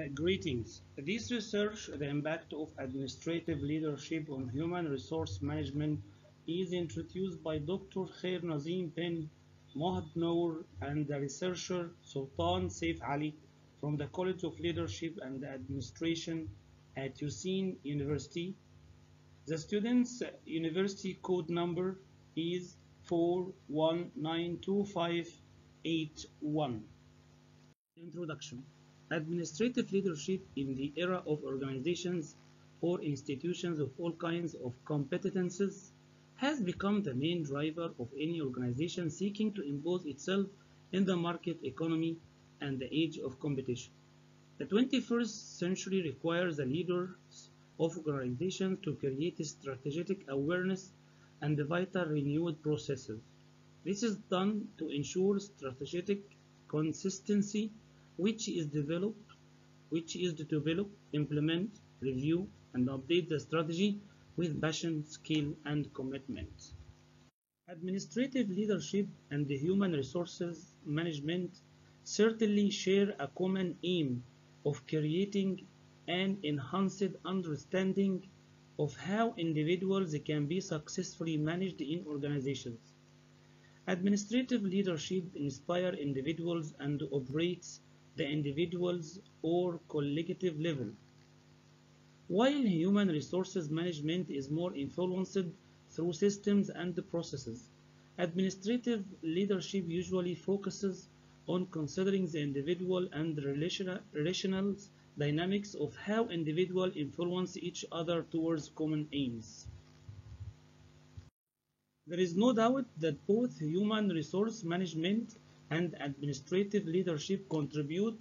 Greetings. This research, the impact of administrative leadership on human resource management, is introduced by Dr. Khair Nazim bin Mohd Noor and the researcher Sultan Saif Ali from the College of Leadership and Administration at Hussein University. The student's university code number is 4192581. Introduction. Administrative leadership in the era of organizations or institutions of all kinds of competences has become the main driver of any organization seeking to impose itself in the market economy and the age of competition. The 21st century requires the leaders of organizations to create strategic awareness and vital renewed processes. This is done to ensure strategic consistency which is to develop, implement, review, and update the strategy with passion, skill, and commitment. Administrative leadership and the human resources management certainly share a common aim of creating an enhanced understanding of how individuals can be successfully managed in organizations. Administrative leadership inspires individuals and operates the individual's or collective level, while human resources management is more influenced through systems and processes. Administrative leadership usually focuses on considering the individual and the relational dynamics of how individuals influence each other towards common aims. There is no doubt that both human resource management and administrative leadership contribute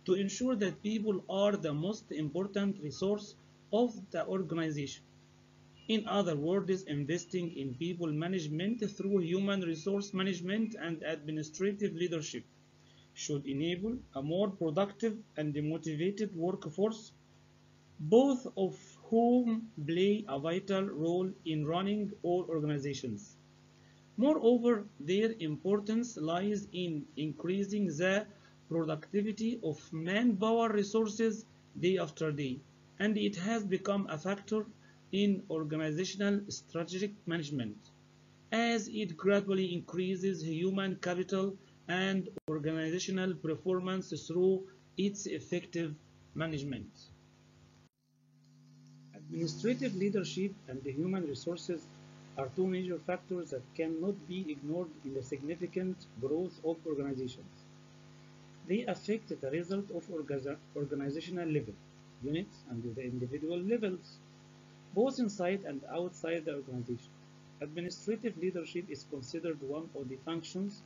to ensure that people are the most important resource of the organization. In other words, investing in people management through human resource management and administrative leadership should enable a more productive and motivated workforce, both of whom play a vital role in running all organizations. Moreover, their importance lies in increasing the productivity of manpower resources day after day, and it has become a factor in organizational strategic management, as it gradually increases human capital and organizational performance through its effective management. Administrative leadership and the human resources are two major factors that cannot be ignored in the significant growth of organizations. They affect the result of organizational level, units, and the individual levels, both inside and outside the organization. Administrative leadership is considered one of the functions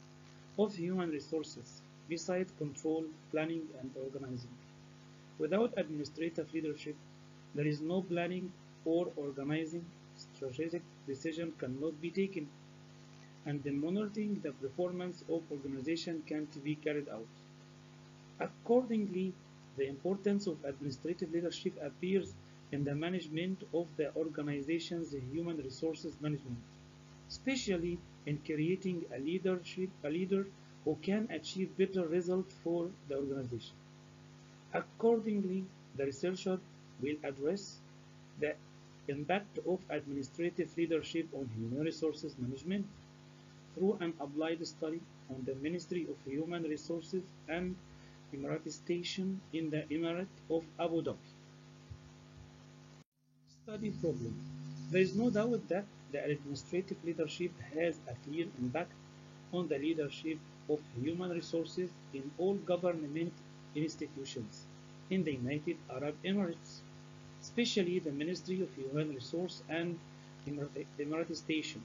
of human resources, besides control, planning, and organizing. Without administrative leadership, there is no planning or organizing, strategic decision cannot be taken, and the monitoring the performance of organization can't be carried out. Accordingly, the importance of administrative leadership appears in the management of the organization's human resources management, especially in creating a leader who can achieve better results for the organization. Accordingly, the researcher will address the impact of administrative leadership on human resources management through an applied study on the Ministry of Human Resources and Emirati Station in the Emirate of Abu Dhabi. Study problem. There is no doubt that the administrative leadership has a clear impact on the leadership of human resources in all government institutions in the United Arab Emirates, especially the Ministry of Human Resources and Emirati Station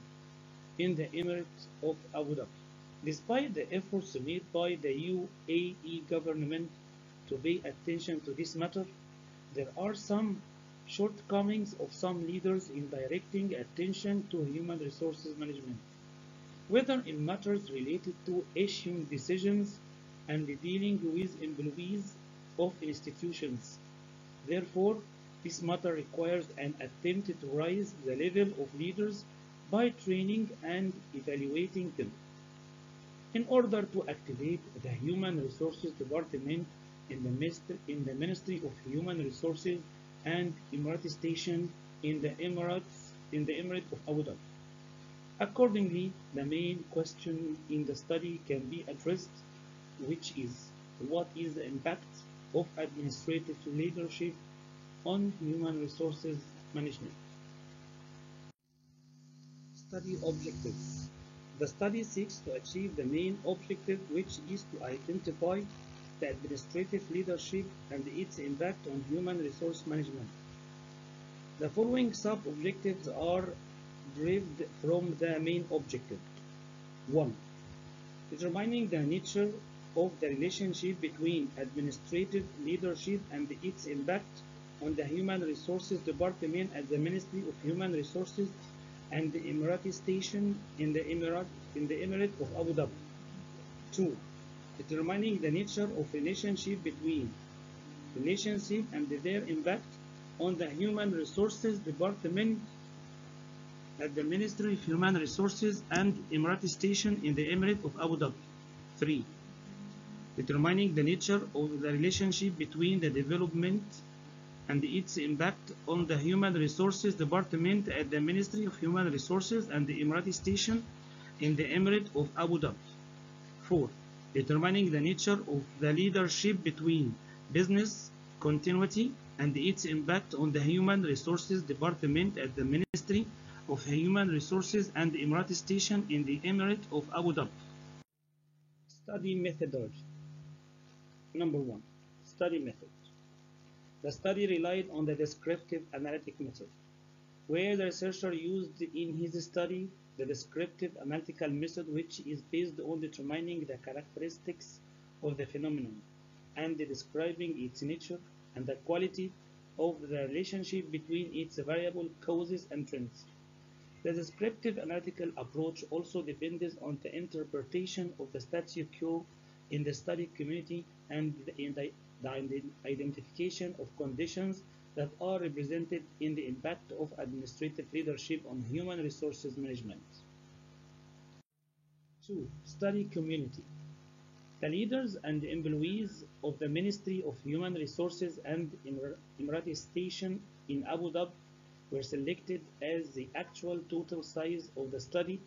in the Emirate of Abu Dhabi. Despite the efforts made by the UAE government to pay attention to this matter, there are some shortcomings of some leaders in directing attention to human resources management, whether in matters related to issuing decisions and dealing with employees of institutions. Therefore, this matter requires an attempt to raise the level of leaders by training and evaluating them. In order to activate the Human Resources Department in the Ministry of Human Resources and Emirati Station in the Emirate of Abu Dhabi. Accordingly, the main question in the study can be addressed, which is what is the impact of administrative leadership on human resources management? Study objectives. The study seeks to achieve the main objective, which is to identify the administrative leadership and its impact on human resource management. The following sub-objectives are derived from the main objective. 1. Determining the nature of the relationship between administrative leadership and its impact on the Human Resources Department at the Ministry of Human Resources and the Emirati Station in the Emirate of Abu Dhabi. 2. Determining the nature of relationship and their impact on the Human Resources Department at the Ministry of Human Resources and Emirati Station in the Emirate of Abu Dhabi. 3. Determining the nature of the relationship between the development and its impact on the Human Resources Department at the Ministry of Human Resources and the Emirati Station in the Emirate of Abu Dhabi. 4. Determining the nature of the leadership between business continuity and its impact on the Human Resources Department at the Ministry of Human Resources and the Emirati Station in the Emirate of Abu Dhabi. Study methodology. Number 1. Study method. The study relied on the descriptive analytic method, where the researcher used in his study the descriptive analytical method, which is based on determining the characteristics of the phenomenon and describing its nature and the quality of the relationship between its variable causes and trends. The descriptive analytical approach also depends on the interpretation of the status quo in the study community and the identification of conditions that are represented in the impact of administrative leadership on human resources management. 2. Study community. The leaders and employees of the Ministry of Human Resources and Emirati Station in Abu Dhabi were selected as the actual total size of the study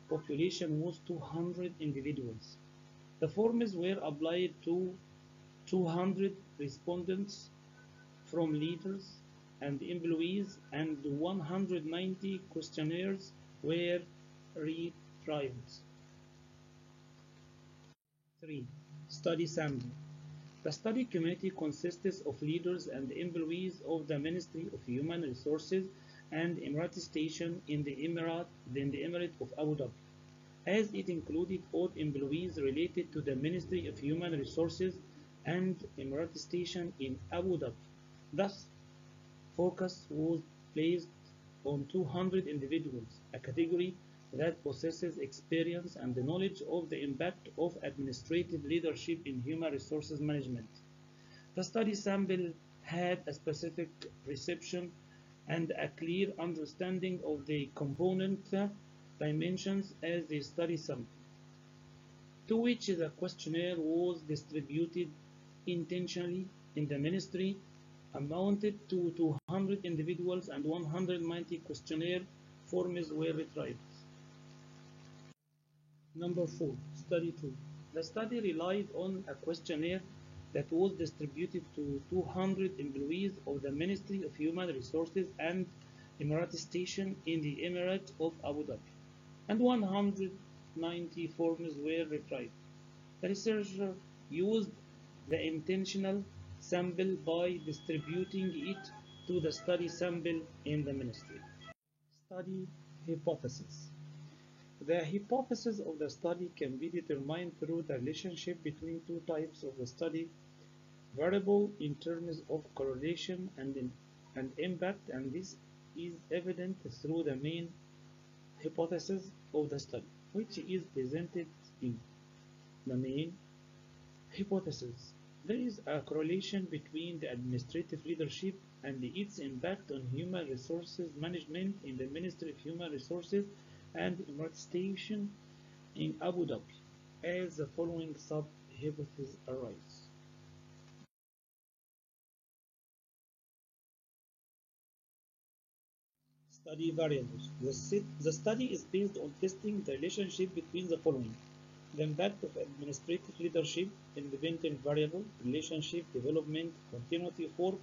population was 200 individuals. The forms were applied to 200 respondents from leaders and employees, and 190 questionnaires were retrieved. 3. Study sample. The study community consists of leaders and employees of the Ministry of Human Resources and Emirati Station in the Emirate of Abu Dhabi, as it included all employees related to the Ministry of Human Resources and Emirati Station in Abu Dhabi. Thus, focus was placed on 200 individuals, a category that possesses experience and the knowledge of the impact of administrative leadership in human resources management. The study sample had a specific reception and a clear understanding of the component dimensions as the study sample, to which the questionnaire was distributed intentionally in the ministry, amounted to 200 individuals, and 190 questionnaire forms were retrieved. Number 4. Study 2. The study relied on a questionnaire that was distributed to 200 employees of the Ministry of Human Resources and Emirati Station in the Emirate of Abu Dhabi, and 190 forms were retrieved. The researcher used the intentional sample by distributing it to the study sample in the ministry. Study hypothesis. The hypothesis of the study can be determined through the relationship between two types of the study variable in terms of correlation and impact, and this is evident through the main hypothesis of the study, which is presented in the main hypothesis. There is a correlation between the administrative leadership and its impact on human resources management in the Ministry of Human Resources and Emirati Station in Abu Dhabi, as the following sub-hypotheses arise. Study variables. The study is based on testing the relationship between the following: the impact of administrative leadership, independent variable, relationship, development, continuity of work,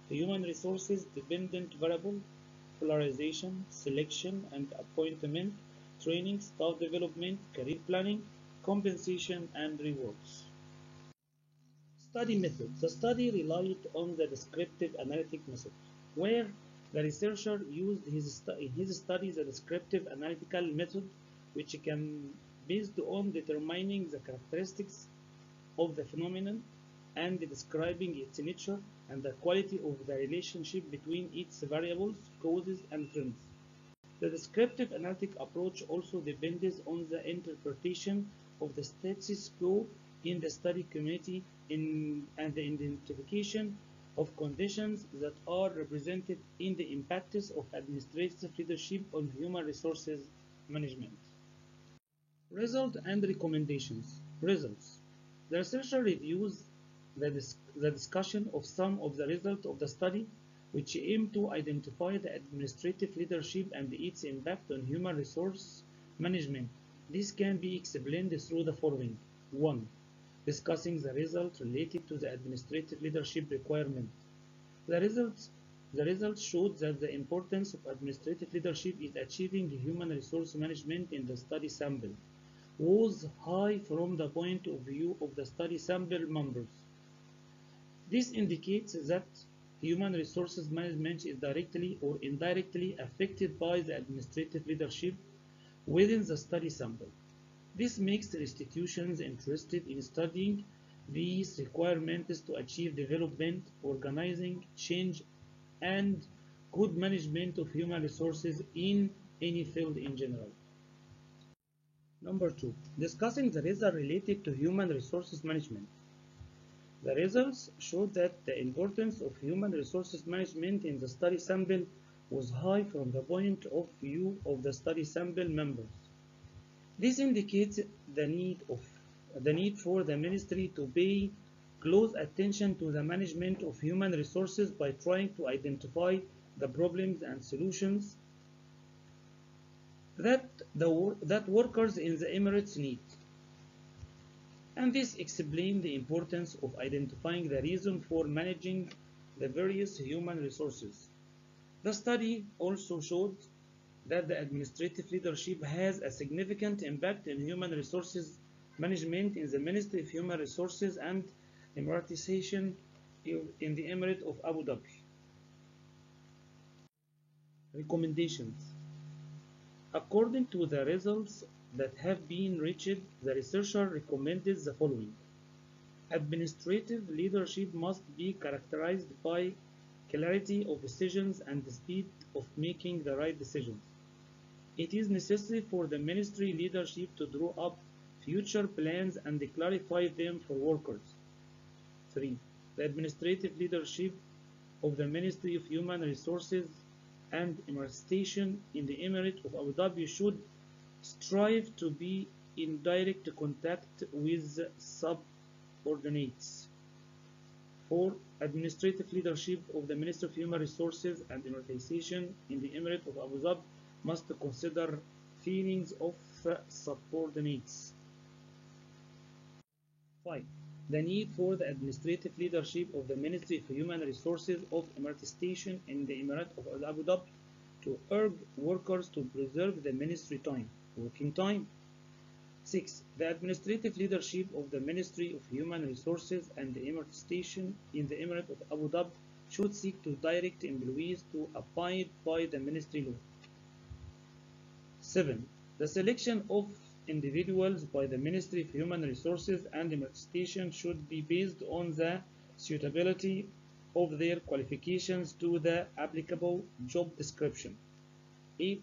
human resources, dependent variable, polarization, selection and appointment, training, staff development, career planning, compensation, and rewards. Study method. The study relied on the descriptive analytic method, where the researcher used in his study the descriptive analytical method, which can based on determining the characteristics of the phenomenon and describing its nature and the quality of the relationship between its variables, causes, and trends. The descriptive analytic approach also depends on the interpretation of the status quo in the study community and the identification of conditions that are represented in the impacts of administrative leadership on human resources management. Result and recommendations. Results. The researcher reviews the discussion of some of the results of the study, which aim to identify the administrative leadership and its impact on human resource management. This can be explained through the following. 1. Discussing the results related to the administrative leadership requirement. The results the results showed that the importance of administrative leadership in achieving human resource management in the study sample was high from the point of view of the study sample members. This indicates that human resources management is directly or indirectly affected by the administrative leadership within the study sample. This makes the institutions interested in studying these requirements to achieve development, organizing, change, and good management of human resources in any field in general. Number 2. Discussing the results related to human resources management. The results showed that the importance of human resources management in the study sample was high from the point of view of the study sample members. This indicates the need for the ministry to pay close attention to the management of human resources by trying to identify the problems and solutions that workers in the Emirates need. And this explains the importance of identifying the reason for managing the various human resources. The study also showed that the administrative leadership has a significant impact in human resources management in the Ministry of Human Resources and Emiratization in the Emirate of Abu Dhabi. Recommendations. According to the results that have been reached, the researcher recommended the following. Administrative leadership must be characterized by clarity of decisions and the speed of making the right decisions. It is necessary for the ministry leadership to draw up future plans and clarify them for workers. 3. The administrative leadership of the Ministry of Human Resources and Emiratization in the Emirate of Abu Dhabi should strive to be in direct contact with subordinates. 4. Administrative leadership of the Ministry of Human Resources and Emiratization in the Emirate of Abu Dhabi must consider feelings of subordinates. 5. The need for the administrative leadership of the Ministry of Human Resources of Emiratization in the Emirate of Abu Dhabi to urge workers to preserve the ministry time, working time. 6. The administrative leadership of the Ministry of Human Resources and the Emiratization in the Emirate of Abu Dhabi should seek to direct employees to abide by the ministry law. 7. The selection of individuals by the Ministry of Human Resources and Emiratization should be based on the suitability of their qualifications to the applicable job description. 8.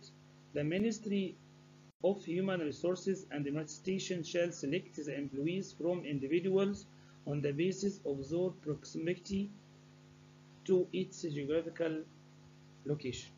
The Ministry of Human Resources and Emiratization shall select the employees from individuals on the basis of their proximity to its geographical location.